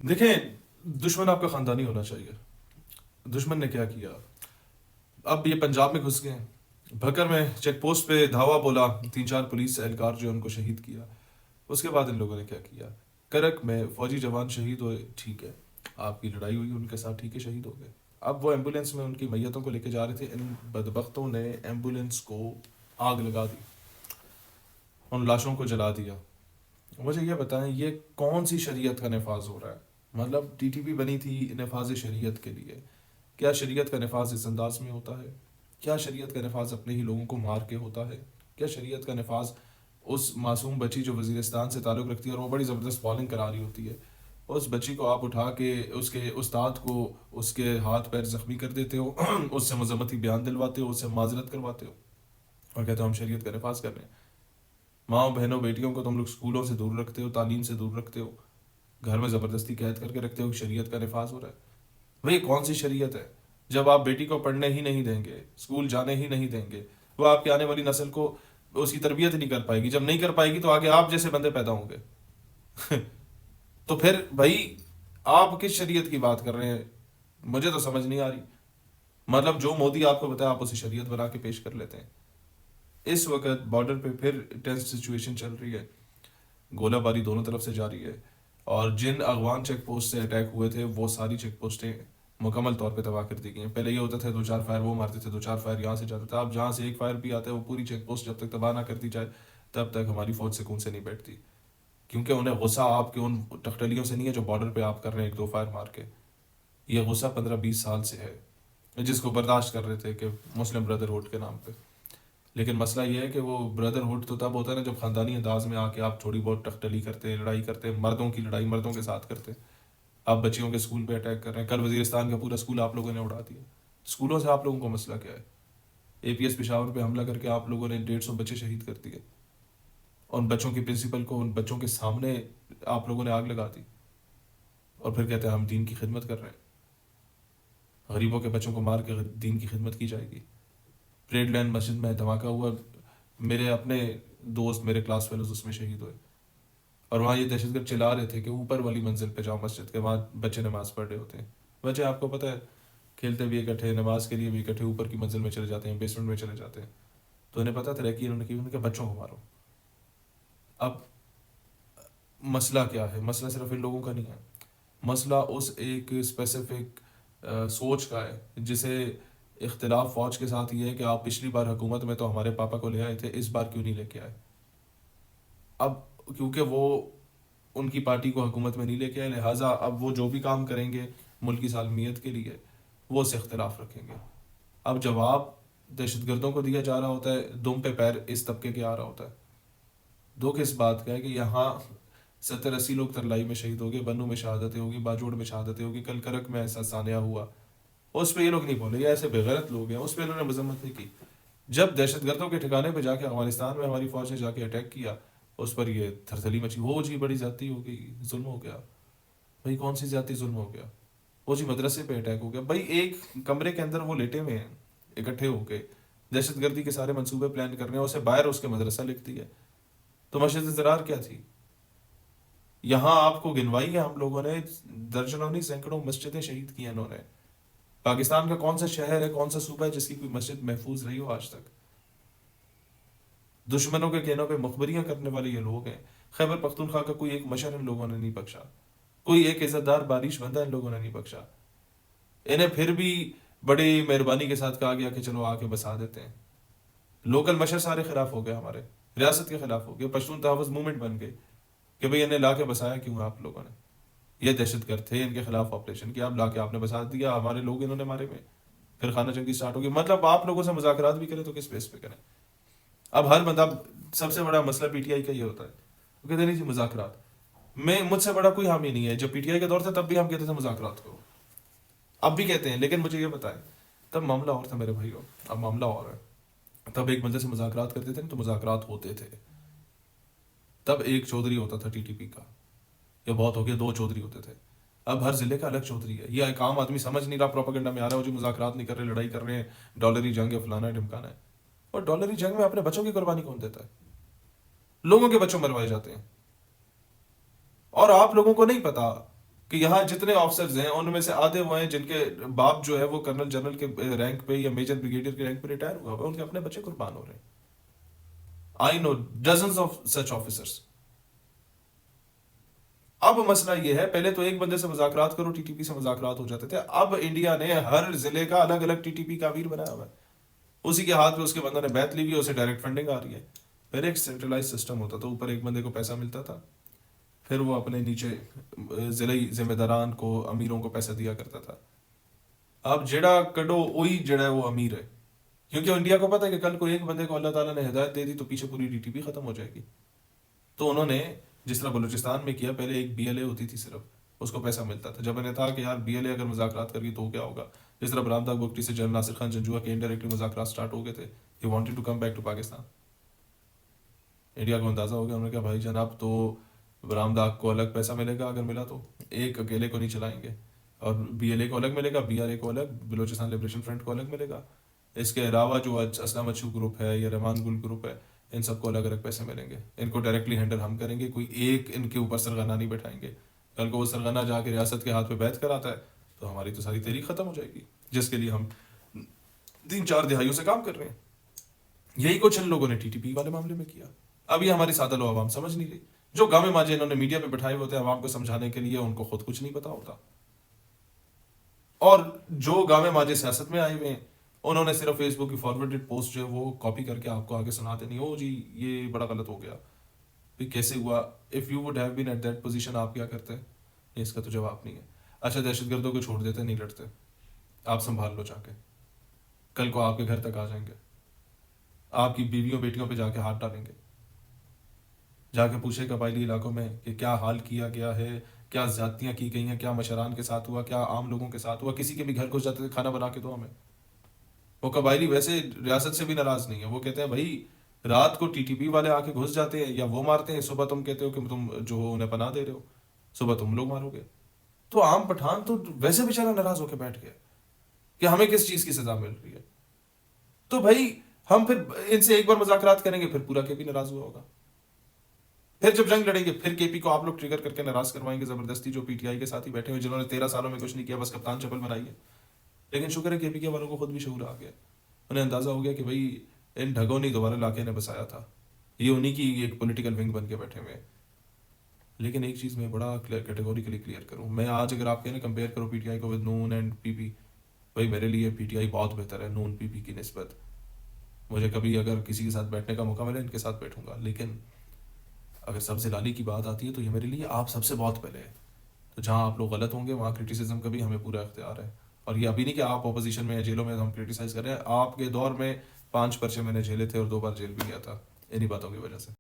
دیکھیں، دشمن آپ کا خاندانی ہونا چاہیے. دشمن نے کیا کیا؟ اب یہ پنجاب میں گھس گئے ہیں. بھکر میں چیک پوسٹ پہ دھاوا بولا، 3 4 پولیس اہلکار جو ان کو شہید کیا. اس کے بعد ان لوگوں نے کیا کیا؟ کرک میں فوجی جوان شہید ہوئے، ٹھیک ہے، آپ کی لڑائی ہوئی ان کے ساتھ، ٹھیک ہے، شہید ہو گئے. اب وہ ایمبولینس میں ان کی میتوں کو لے کے جا رہے تھے، ان بدبختوں نے ایمبولینس کو آگ لگا دی، ان لاشوں کو جلا دیا. مجھے یہ بتائیں، یہ کون سی شریعت کا نفاذ ہو رہا ہے؟ مطلب ٹی ٹی پی بنی تھی نفاذ شریعت کے لیے. کیا شریعت کا نفاذ اس انداز میں ہوتا ہے؟ کیا شریعت کا نفاذ اپنے ہی لوگوں کو مار کے ہوتا ہے؟ کیا شریعت کا نفاذ اس معصوم بچی جو وزیرستان سے تعلق رکھتی ہے اور وہ بڑی زبردست بالنگ کرا رہی ہوتی ہے، اس بچی کو آپ اٹھا کے اس کے استاد کو اس کے ہاتھ پیر زخمی کر دیتے ہو، اس سے مذمتی بیان دلواتے ہو، اس سے معذرت کرواتے ہو، اور کہتے ہو ہم شریعت کا نفاذ کر رہے ہیں. ماؤں بہنوں بیٹیوں کو تم لوگ اسکولوں سے دور رکھتے ہو، تعلیم سے دور رکھتے ہو، گھر میں زبردستی قید کر کے رکھتے ہو، شریعت کا نفاذ ہو رہا ہے. بھئی کون سی شریعت ہے؟ جب آپ بیٹی کو پڑھنے ہی نہیں دیں گے، اسکول جانے ہی نہیں دیں گے، وہ آپ کی آنے والی نسل کو اس کی تربیت نہیں کر پائے گی. جب نہیں کر پائے گی تو آگے آپ جیسے بندے پیدا ہوں گے. تو پھر بھائی آپ کس شریعت کی بات کر رہے ہیں؟ مجھے تو سمجھ نہیں آ رہی. مطلب جو مودی آپ کو بتایا آپ اسے شریعت بنا کے پیش کر لیتے ہیں. اس وقت بارڈر پہ پھر ٹینس سچویشن چل رہی ہے، گولہ باری دونوں طرف سے جاری ہے، اور جن اغوان چیک پوسٹ سے اٹیک ہوئے تھے وہ ساری چیک پوسٹیں مکمل طور پہ تباہ کر دی گئی ہیں. پہلے یہ ہوتا تھا 2 4 فائر وہ مارتے تھے، 2 4 فائر یہاں سے جاتا تھا. اب جہاں سے ایک فائر بھی آتا ہے وہ پوری چیک پوسٹ جب تک تباہ نہ کر دی جائے تب تک ہماری فوج سکون سے نہیں بیٹھتی. کیونکہ انہیں غصہ آپ کے ان ٹکٹلیوں سے نہیں ہے جو بارڈر پہ آپ کر رہے ہیں 1 2 فائر مار کے. یہ غصہ 15 20 سال سے ہے، جس کو برداشت کر رہے تھے کہ مسلم بردرہڈ کے نام پہ. لیکن مسئلہ یہ ہے کہ وہ بردرہڈ تو تب ہوتا ہے نا جب خاندانی انداز میں آ کے آپ تھوڑی بہت ٹکٹلی کرتے، لڑائی کرتے، مردوں کی لڑائی مردوں کے ساتھ کرتے. آپ بچیوں کے اسکول پہ اٹیک کر رہے ہیں. کل وزیرستان کا پورا اسکول آپ لوگوں نے اڑا دیا. اسکولوں سے آپ لوگوں کو مسئلہ کیا ہے؟ اے پی ایس پشاور پہ حملہ کر کے آپ لوگوں نے 150 بچے شہید کر دیے. ان بچوں کی پرنسپل کو ان بچوں کے سامنے آپ لوگوں نے آگ لگا دی، اور پھر کہتے ہیں ہم دین کی خدمت کر رہے ہیں. غریبوں کے بچوں کو مار کے دین کی خدمت کی جائے گی. ریڈ لائن مسجد میں دھماکہ ہوا، میرے اپنے دوست، میرے کلاس فیلوز اس میں شہید ہوئے، اور وہاں یہ دہشت گرد چلا رہے تھے کہ اوپر والی منزل پہ جاؤ مسجد کے، وہاں بچے نماز پڑھ رہے ہوتے ہیں. بچے آپ کو پتہ ہے کھیلتے بھی اکٹھے، نماز کے لیے بھی اکٹھے، اوپر کی منزل میں چلے جاتے ہیں، بیسمنٹ میں چلے جاتے ہیں. تو انہیں پتہ تھا کہ انہوں نے کہ بچوں کو مارو. اب مسئلہ کیا ہے؟ مسئلہ صرف ان لوگوں کا نہیں ہے، مسئلہ اس ایک اسپیسیفک سوچ کا ہے جسے اختلاف فوج کے ساتھ یہ ہے کہ آپ پچھلی بار حکومت میں تو ہمارے پاپا کو لے آئے تھے، اس بار کیوں نہیں لے کے آئے؟ اب کیونکہ وہ ان کی پارٹی کو حکومت میں نہیں لے کے آئے، لہٰذا اب وہ جو بھی کام کریں گے ملک کی سالمیت کے لیے وہ اس سے اختلاف رکھیں گے. اب جواب دہشت گردوں کو دیا جا رہا ہوتا ہے، دم پہ پیر اس طبقے کے آ رہا ہوتا ہے. دکھ اس بات کا ہے کہ یہاں 70 80 لوگ ترلائی میں شہید ہو گئے، بنو میں شہادتیں ہوگی، باجوڑ میں شہادتیں ہوگی، کل کرک میں ایسا سانحہ ہوا. اس پہ یہ لوگ نہیں بولے، یہ ایسے بےغیرت لوگ ہیں، اس پہ انہوں نے مذمت نہیں کی. جب دہشت گردوں کے ٹھکانے پہ جا کے افغانستان میں ہماری فوج نے جا کے اٹیک کیا، اس پر یہ تھرتھلی مچی، وہ جی بڑی زیادتی ہو گئی، ظلم ہو گیا. بھائی کون سی زیادتی، ظلم ہو گیا؟ وہ جی مدرسے پہ اٹیک ہو گیا. بھائی ایک کمرے کے اندر وہ لیٹے ہوئے ہیں اکٹھے ہو کے، دہشت گردی کے سارے منصوبے پلان کر رہے ہیں، اسے باہر اس کے مدرسہ لکھتی ہے. تو مسجد ضرار کیا تھی؟ یہاں آپ کو گنوائی ہے ہم لوگوں نے، درجنوں نہیں سینکڑوں مسجدیں شہید کی ہیں انہوں نے. پاکستان کا کون سا شہر ہے، کون سا صوبہ ہے جس کی کوئی مسجد محفوظ رہی ہو آج تک؟ دشمنوں کے کہنوں پہ مخبریاں کرنے والے یہ لوگ ہیں. خیبر پختونخوا کا کوئی ایک مشر ان لوگوں نے نہیں بخشا، کوئی ایک عزت دار بارش بندہ ان لوگوں نے نہیں بخشا. انہیں پھر بھی بڑی مہربانی کے ساتھ کہا گیا کہ چلو آ کے بسا دیتے ہیں. لوکل مشر سارے خلاف ہو گئے، ہمارے ریاست کے خلاف ہو گئے، پشتون تحفظ موومنٹ بن گئی کہ بھئی انہیں لا کے بسایا کیوں آپ لوگوں نے؟ یہ دہشت گرد تھے، ان کے خلاف آپریشن کیا، اب لا کے آپ نے بسا دیا، ہمارے لوگ انہوں نے مارے میں. پھر خانہ جنگی سٹارٹ ہوگی. مطلب آپ لوگوں سے مذاکرات بھی کریں تو کس بیس پہ کریں؟ اب ہر بندہ، سب سے بڑا مسئلہ پی ٹی آئی کا یہ ہوتا ہے، وہ کہتے ہیں نہیں جی مذاکرات. مجھ سے بڑا کوئی حامی نہیں ہے. جب پی ٹی آئی کا دور تھا تب بھی ہم کہتے تھے مذاکرات کرو، اب بھی کہتے ہیں، لیکن مجھے یہ بتائیں تب معاملہ اور تھا میرے بھائیو، اب معاملہ اور ہے. تب ایک بندے سے مذاکرات کرتے تھے تو مذاکرات ہوتے تھے. تب ایک چودھری ہوتا تھا ٹی ٹی پی کا، یہ بہت ہو گیا 2 چودھری ہوتے تھے. اب ہر ضلع کا الگ چودھری ہے. یہ ایک عام آدمی سمجھ نہیں رہا، پروپیگنڈا میں آ رہا ہے جو مذاکرات نہیں کر رہے، لڑائی کر رہے ہیں، ڈالری جنگ ہے، فلانا ہے، ڈھمکانا ہے. اور ڈالری جنگ میں اپنے بچوں کی قربانی کون دیتا ہے؟ لوگوں کے بچوں مروائے جاتے ہیں. اور آپ لوگوں کو نہیں پتا کہ یہاں جتنے آفسرز ہیں ان میں سے آدھے وہ ہیں جن کے باپ جو ہے وہ کرنل جنرل کے رینک پہ یا میجر بریگیڈیئر کے رینک پہ ریٹائر ہوا ہوا ہے، ان کے اپنے بچے قربان ہو رہے ہیں. آئی نو ڈزنس آف سچ آفیسرس. اب مسئلہ یہ ہے، پہلے تو ایک بندے سے مذاکرات کرو ٹی ٹی پی سے مذاکرات ہو جاتے تھے، اب انڈیا نے ہر ضلع کا الگ الگ ٹی ٹی پی کا امیر بنایا ہوا ہے، اسی کے ہاتھ میں اس کے بندہ نے بیعت لی ہوئی ہے، اسے ڈائریکٹ فنڈنگ آ رہی ہے. پہلے ایک سینٹرلائز سسٹم ہوتا تھا، اوپر ایک بندے کو پیسہ ملتا تھا، پھر وہ اپنے نیچے ضلعی ذمہ داران کو امیروں کو پیسہ دیا کرتا تھا. اب جڑا کڈو وہی جڑا ہے وہ امیر ہے، کیونکہ انڈیا کو پتا ہے کہ کل کو ایک بندے کو اللہ تعالیٰ نے ہدایت دے دی تو پیچھے پوری ڈی ٹی پی ختم ہو جائے گی. تو انہوں نے جس طرح بلوچستان میں کیا، پہلے ایک بی ایل اے ہوتی تھی صرف، اس کو پیسہ ملتا تھا. جب انہیں تھا کہ یار بی ایل اے اگر مذاکرات کر گئی تو کیا ہوگا، جس طرح برامداغ بگٹی سے جنرل ناصر خان جنجوعہ کے انڈائریکٹلی مذاکرات سٹارٹ ہو گئے تھے. He wanted to come back to Pakistan. India کو اندازہ ہو گیا، انہوں نے کہا بھائی جناب تو برامداغ کو الگ پیسہ ملے گا، اگر ملا تو ایک اکیلے کو نہیں چلائیں گے، اور بی ایل اے کو الگ ملے گا، بی آر اے کو الگ، بلوچستان لبریشن فرنٹ کو الگ ملے گا. اس کے علاوہ جو اسلام اچھو گروپ ہے یا رحمان گل گروپ ہے، ان سب کو الگ الگ پیسے ملیں گے. ان کو ڈائریکٹلی ہینڈل ہم کریں گے، کوئی ایک ان کے اوپر سرغنہ نہیں بٹھائیں گے. کل کو وہ سرغنہ جا کے ریاست کے ہاتھ پہ بیعت کراتا ہے تو ہماری تو ساری تحریک ختم ہو جائے گی، جس کے لیے ہم 3-4 دہائیوں سے کام کر رہے ہیں. یہی کچھ ان لوگوں نے ٹی ٹی پی والے معاملے میں کیا. اب یہ ہماری سادہ لو عوام سمجھ نہیں رہی. جو گامے ماجے انہوں نے میڈیا پہ بٹھائے ہوتے ہیں عوام کو سمجھانے کے لیے، ان کو خود کچھ نہیں پتا ہوتا. اور جو گامے ماجے سیاست میں آئے ہوئے ہیں، انہوں نے صرف فیس بک کی فارورڈڈ پوسٹ جو ہے وہ کاپی کر کے آپ کو آگے سنا دینی، او جی یہ بڑا غلط ہو گیا، پھر کیسے ہوا. If you would have been at that position آپ کیا کرتے؟ اس کا تو جواب نہیں ہے. اچھا دہشت گردوں کو چھوڑ دیتے، نہیں لڑتے، آپ سنبھال لو جا کے، کل کو آپ کے گھر تک آ جائیں گے، آپ کی بیویوں بیٹیوں پہ جا کے ہاتھ ڈالیں گے. جا کے پوچھے قبائلی علاقوں میں کہ کیا حال کیا گیا ہے، کیا زیادتیاں کی گئی ہیں، کیا مشران کے ساتھ ہوا، کیا عام لوگوں کے ساتھ ہوا. کسی کے بھی گھر گھس جاتے تھے، کھانا بنا کے دو ہمیں. وہ قبائلی ویسے ریاست سے بھی ناراض نہیں ہے، وہ کہتے ہیں بھائی رات کو ٹی ٹی پی والے آ کے گھس جاتے ہیں یا وہ مارتے ہیں، صبح تم کہتے ہو کہ تم جو ہو انہیں پناہ دے رہے ہو، صبح تم لوگ مارو گے. تو عام پٹھان تو ویسے بیچارہ ناراض ہو کے بیٹھ گیا کہ ہمیں کس چیز کی سزا مل رہی ہے. تو بھائی ہم پھر ان سے ایک بار مذاکرات کریں گے، پھر پورا کے بھی ناراض ہوا ہوگا. پھر جب جنگ لڑیں گے، پھر کے پی کو آپ لوگ ٹریگر کر کے ناراض کروائیں گے زبردستی، جو پی ٹی آئی کے ساتھ ہی بیٹھے ہوئے جنہوں نے 13 سالوں میں کچھ نہیں کیا، بس کپتان چپل بنائی ہے. لیکن شکر ہے کے پی کے والوں کو خود بھی شعور آ گیا، انہیں اندازہ ہو گیا کہ بھائی ان ڈھگوں نے دوبارہ علاقے نے بسایا تھا، یہ انہی کی ایک پولیٹیکل ونگ بن کے بیٹھے ہوئے. لیکن ایک چیز میں بڑا کیٹیگوریکلی کلیئر کروں، میں آج اگر آپ کہیں کمپیئر کرو پی ٹی آئی کو ود نون اینڈ پی پی، بھائی میرے لیے پی ٹی آئی بہت بہتر ہے نون پی پی کی نسبت. مجھے کبھی اگر کسی کے ساتھ بیٹھنے کا موقع ملے ان کے ساتھ بیٹھوں گا، لیکن اگر سبز لالی کی بات آتی ہے تو یہ میرے لیے آپ سب سے بہت پہلے ہے. تو جہاں آپ لوگ غلط ہوں گے وہاں کرٹیسزم کا بھی ہمیں پورا اختیار ہے. اور یہ ابھی نہیں کہ آپ اپوزیشن میں یا جیلوں میں ہم کرٹیسائز کر رہے ہیں، آپ کے دور میں 5 پرچے میں نے جھیلے تھے اور 2 بار جیل بھی گیا تھا انہی باتوں کی وجہ سے.